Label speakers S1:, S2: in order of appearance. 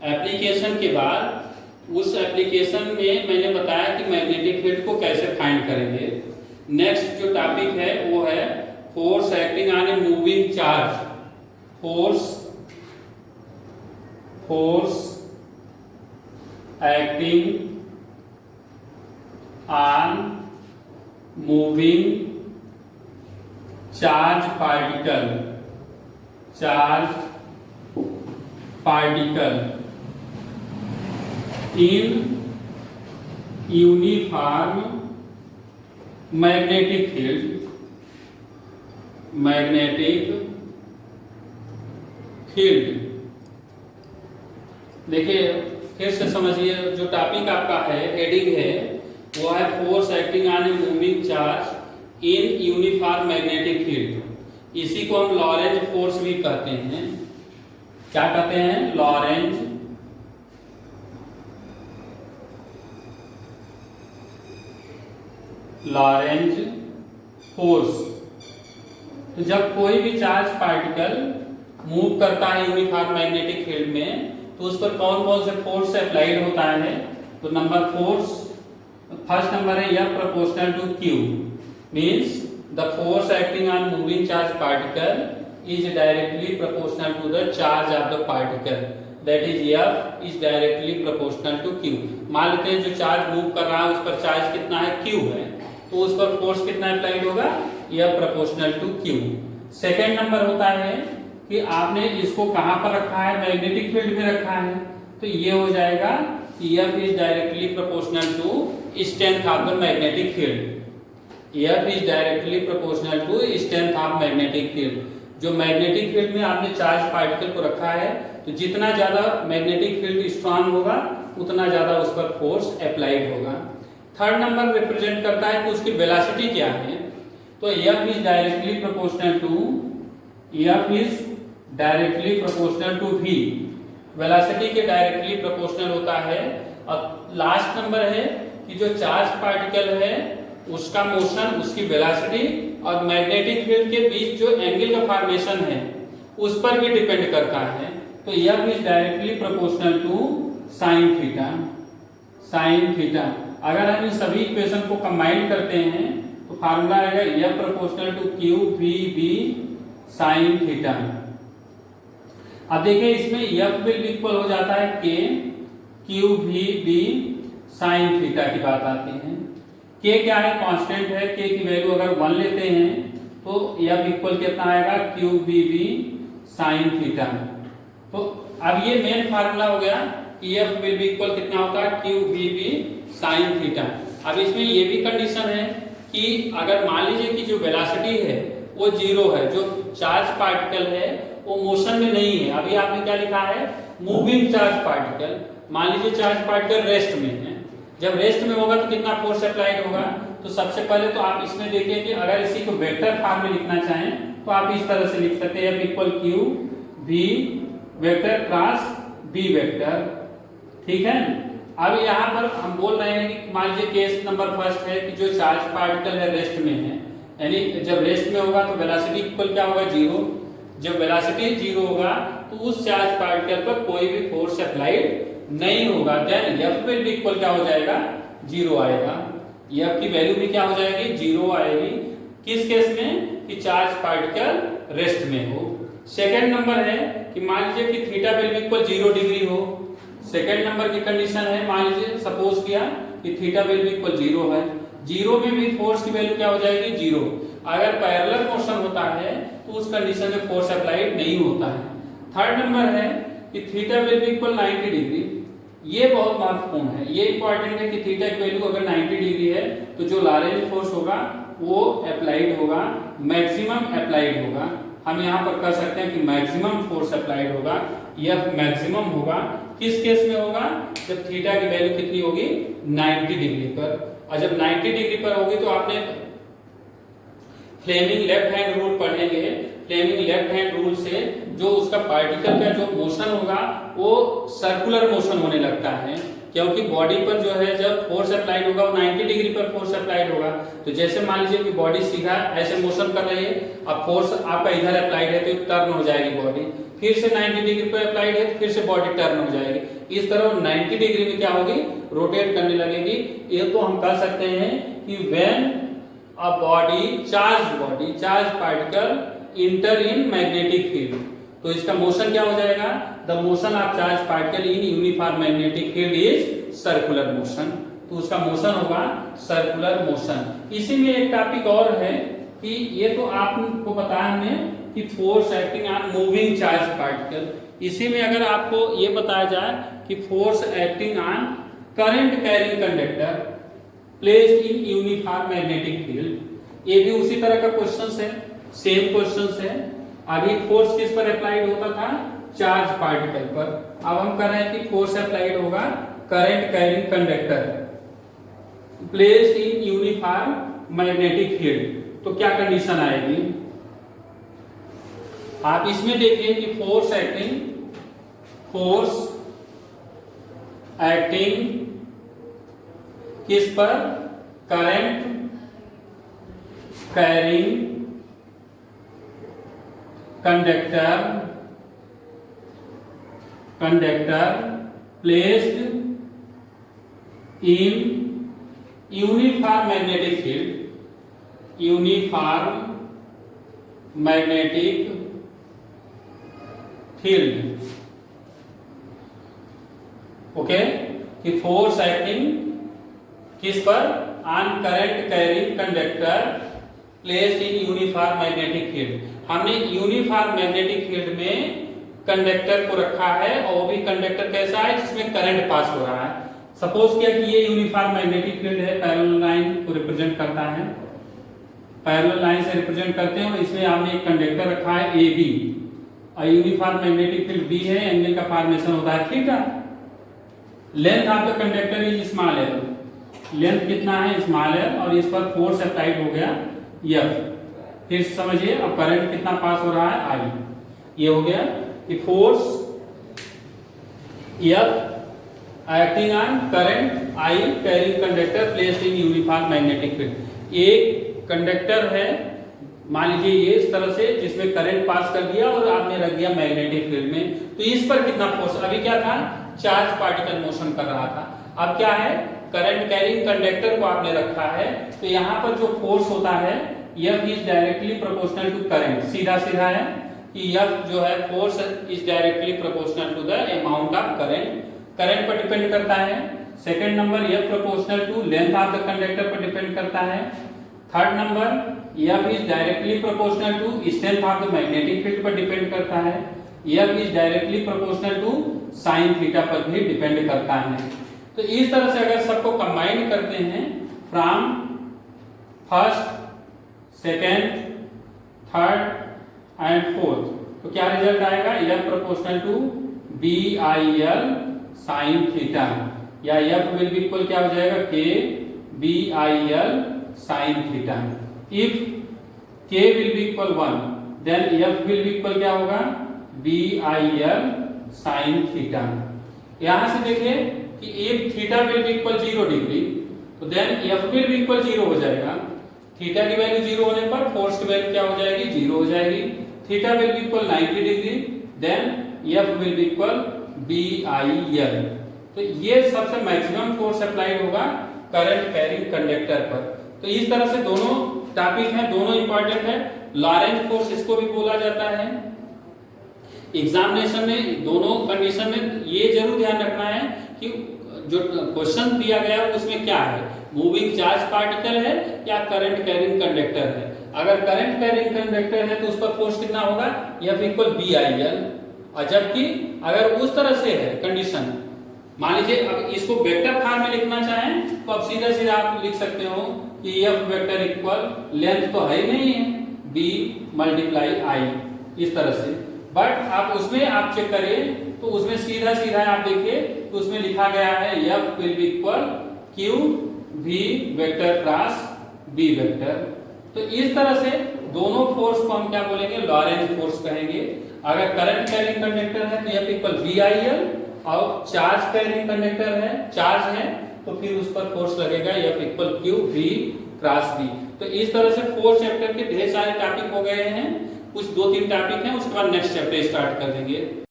S1: Application के बाद उस एप्लीकेशन में मैंने बताया कि मैग्नेटिक फील्ड को कैसे फाइंड करेंगे। नेक्स्ट जो टॉपिक है वो है force acting on a moving charge. Force acting on moving charge particle in uniform magnetic field. देखिए फिर से समझिए, जो टॉपिक आपका है, हेडिंग है, वो है force acting on a moving charge in uniform magnetic field. इसी को हम लॉरेंज फोर्स भी कहते हैं। क्या कहते हैं? Lorentz force. तो जब कोई भी चार्ज पार्टिकल मूव करता है यूनिफॉर्म मैग्नेटिक फील्ड में, तो उस पर कौन कौन से फोर्स अप्लाइड होता है? तो नंबर फोर्स, फर्स्ट नंबर है F proportional to Q, means the force acting on moving charge particle is directly proportional to the charge of the particle, that is F is directly proportional to Q। मान लेते हैं जो charge move कर रहा है उस पर charge कितना है? Q है, तो उस पर फोर्स कितना अप्लाइड होगा? F proportional to Q। Second number होता है कि आपने इसको कहां पर रखा है? मैग्नेटिक फील्ड में रखा है, तो ये हो जाएगा F is directly proportional to strength of the magnetic field। F is directly proportional to strength of magnetic field। जो मैग्नेटिक फील्ड में आपने चार्ज पार्टिकल को रखा है, तो जितना ज्यादा मैग्नेटिक फील्ड स्ट्रांग होगा उतना ज्यादा उस पर फोर्स अप्लाइड होगा। थर्ड नंबर रिप्रेजेंट करता है कि उसकी वेलोसिटी क्या है। तो F is directly proportional to V। Velocity के डायरेक्टली प्रोपोर्शनल होता है। और लास्ट नंबर है कि जो चार्ज पार्टिकल है उसका मोशन, उसकी वेलोसिटी और मैग्नेटिक फील्ड के बीच जो एंगल का फॉर्मेशन है उस पर भी डिपेंड करता है। तो F is directly proportional to sine theta. अगर हम इन सभी इक्वेशन को कंबाइन करते हैं तो फार्मूला आएगा F proportional to Q V B sine theta. अब देखिए इसमें F विल इक्वल हो जाता है K Q V B sine theta की बात आती है। K क्या है? कांस्टेंट है। K की वैल्यू अगर 1 लेते हैं तो F इक्वल कितना आएगा? Q V B sine theta. तो अब ये मेन फार्मूला हो गया कि F विल बी इक्वल कितना होता है? Q V B sine theta. अब इसमें ये भी कंडीशन है कि अगर मान लीजिए कि जो वेलोसिटी है वो 0 है, जो चार्ज पार्टिकल है वो मोशन में नहीं है। अभी आपने क्या लिखा है? Moving charge particle. मान लीजिए चार्ज पार्टिकल रेस्ट में है, जब रेस्ट में होगा तो कितना फोर्स अप्लाइड होगा? तो सबसे पहले तो आप इसमें देखिए कि अगर इसी को वेक्टर फॉर्म में लिखना चाहें तो आप इस तरह से लिख सकते हैं F equal Q V vector cross B vector. ठीक है। अब यहाँ पर हम बोल रहे हैं कि मान लीजिए केस नंबर फर्स्ट है कि जो चार्ज पार्टिकल है रेस्ट में है, यानी जब रेस्ट में होगा तो वेलोसिटी इक्वल क्या होगा? 0। जब वेलोसिटी 0 होगा तो उस चार्ज पार्टिकल पर कोई भी फोर्स अप्लाइड नहीं होगा। देन F विल भी इक्वल क्या हो जाएगा? 0 आएगा। F की वैल्यू भी क्या हो जाएगी? 0 आएगी। किस केस में? कि चार्ज पार्टिकल रेस्ट में हो। सेकेंड नंबर है कि मान लीजिए कि थीटा विल भी इक्वल 0 डिग्री हो। सेकेंड नंबर की कंडीशन है, मान लीजिए सपोज किया कि थीटा विल भी इक्वल 0 है। 0 में भी फोर्स की वैल्यू क्या हो जाएगी? 0। अगर पैरेलल मोशन होता है तो उस कंडीशन में फोर्स अप्लाइड नहीं होता है। थर्ड नंबर है कि theta will be equal 90 degree. ये बहुत महत्वपूर्ण है, ये इंपॉर्टेंट है कि थीटा की वैल्यू अगर 90 डिग्री है तो जो लॉरेंज फोर्स होगा वो अप्लाइड होगा, मैक्सिमम अप्लाइड होगा। हम यहाँ पर कह सकते हैं कि मैक्सिमम फोर्स अप्लाइड होगा, यह मैक्सिमम होगा। किस केस में होगा? जब थीटा की वैल्यू कितनी होगी? 90 डिग्री पर। और जब 90 डिग्री पर होगी तो आपने फ्लेमिंग लेफ्ट हैंड रूल पढ़ेंगे। फ्लेमिंग लेफ्ट हैंड रूल से जो उसका पार्टिकल का जो मोशन होगा वो सर्कुलर मोशन होने लगता है, क्योंकि बॉडी पर जो है जब फोर्स अप्लाइड होगा वो 90 डिग्री पर फोर्स अप्लाइड होगा। तो जैसे मान लीजिए कि बॉडी सीधा ऐसे मोशन कर रही है, अब फोर्स आपका इधर अप्लाइड है तो टर्न हो जाएगी बॉडी, फिर से 90 डिग्री पे अप्लाइड है, फिर से बॉडी टर्न हो जाएगी। इस तरह 90 डिग्री में क्या होगी, रोटेट करने लगेगी। ये तो हम कह सकते हैं कि when a body charge particle inter in magnetic field, तो इसका मोशन क्या हो जाएगा, the motion of charge particle in uniform magnetic field is circular motion. तो उसका मोशन होगा सर्कुलर मोशन। इसी में एक टॉपिक और है कि ये तो आपको बताया हमने कि force acting on moving charge particle. इसी में अगर आपको ये बताया जाए कि force acting on current carrying conductor placed in uniform magnetic field, ये भी उसी तरह का क्वेश्चन है, सेम क्वेश्चन है। अभी फोर्स किस पर अप्लाइड होता था, चार्ज पार्टिकल पर। अब हम कर रहे हैं कि फोर्स अप्लाइड होगा current carrying conductor placed in uniform magnetic field. तो क्या कंडीशन आएगी, आप इसमें देखिए कि फोर्स एक्टिंग किस पर, current carrying conductor placed in uniform magnetic field. Okay, कि फोर्स एक्टिंग किस पर, on current carrying conductor placed in uniform magnetic field. हमने यूनिफॉर्म मैग्नेटिक फील्ड में कंडक्टर को रखा है, और वो भी कंडक्टर कैसा है जिसमें करंट पास हो रहा है। सपोज किया कि ये यूनिफॉर्म मैग्नेटिक फील्ड है, पैरेलल लाइन को रिप्रेजेंट करता है, पैरेलल लाइन से रिप्रेजेंट करते हैं, और इसमें हमने एक कंडक्टर रखा है ए बी, और यूनिफॉर्म मैग्नेटिक फील्ड बी है, एंगल का फॉर्मेशन होता है theta. Length of the conductor is small L, length कितना है, स्मॉल एल, और इस पर फोर्स अप्लाइड हो गया एफ। फिर समझिए अब करंट कितना पास हो रहा है, आई। ये हो गया कि force F acting on current I carrying conductor placed in uniform magnetic field. एक कंडक्टर है, मान लीजिए ये इस तरह से, जिसमें करंट पास कर दिया और आपने रख दिया मैग्नेटिक फील्ड में, तो इस पर कितना फोर्स, अभी क्या था, चार्ज पार्टिकल मोशन कर रहा था, अब क्या है, करंट कैरिंग कंडक्टर को आपने रखा है, तो यहाँ पर जो फोर्स होता है F is directly proportional to current, सीधा सीधा है कि F जो है force is directly proportional to the amount of current, current पर डिपेंड करता है। Second number F proportional to length of the conductor पर डिपेंड करता है। Third number F is directly proportional to strength of the magnetic field पर depend करता है। F is directly proportional to sine theta पर भी डिपेंड करता है। तो इस तरह से अगर सबको कंबाइन करते हैं from first, second, third and fourth, तो क्या रिजल्ट आएगा, F proportional to BIL sine theta, या F विल बी इक्वल क्या हो जाएगा, K BIL sine theta. If K will be equal 1, then F will be equal क्या होगा, BIL sine theta. यहां से देखिए कि if theta will be equal 0 degree, तो then F will be equal 0 हो जाएगा। थीटा की वैल्यू 0 होने पर फोर्स की वैल्यू क्या हो जाएगी, 0 हो जाएगी। Theta will be equal 90 degree, then F will be equal BIL। तो ये सबसे मैक्सिमम फोर्स अप्लाइड होगा करंट कैरिंग कंडक्टर पर। तो इस तरह से दोनों टॉपिक हैं, दोनों इंपॉर्टेंट है। लॉरेंट फोर्स इसको भी बोला जाता है। एग्जामिनेशन में दोनों कंडीशन में ये जरूर ध्यान रखना है कि जो क्वेश्चन दिया गया है उसमें क्या है, मूविंग चार्ज पार्टिकल है या करंट कैरिंग कंडक्टर है। अगर करंट कैरिंग कंडक्टर है तो उस पर फोर्स कितना होगा, F इक्वल BIL। और जबकि अगर उस तरह से है कंडीशन, मान लीजिए अब इसको वेक्टर फॉर्म में लिखना चाहें तो अब सीधा सीधा आप लिख सकते हो कि F वेक्टर इक्वल, लेंथ तो है नहीं है, B मल्टीप्लाई I, इस तरह से। बट आप उसमें आप चेक करें तो उसमें सीधा सीधा आप देखिए तो उसमें लिखा गया है F will be equal Q V vector cross B vector. तो इस तरह से दोनों फोर्स को हम क्या बोलेंगे, लॉरेंट फोर्स कहेंगे। अगर करंट कैरिंग कंडक्टर है तो F इक्वल BIL, और चार्ज कैरिंग कंडक्टर है, चार्ज है, तो फिर उस पर फोर्स लगेगा F equal Q V cross B। तो इस तरह से फोर्स चैप्टर के ढेर सारे टॉपिक हो गए हैं। कुछ 2-3 टॉपिक हैं, उसके बाद नेक्स्ट चैप्टर स्टार्ट कर देंगे।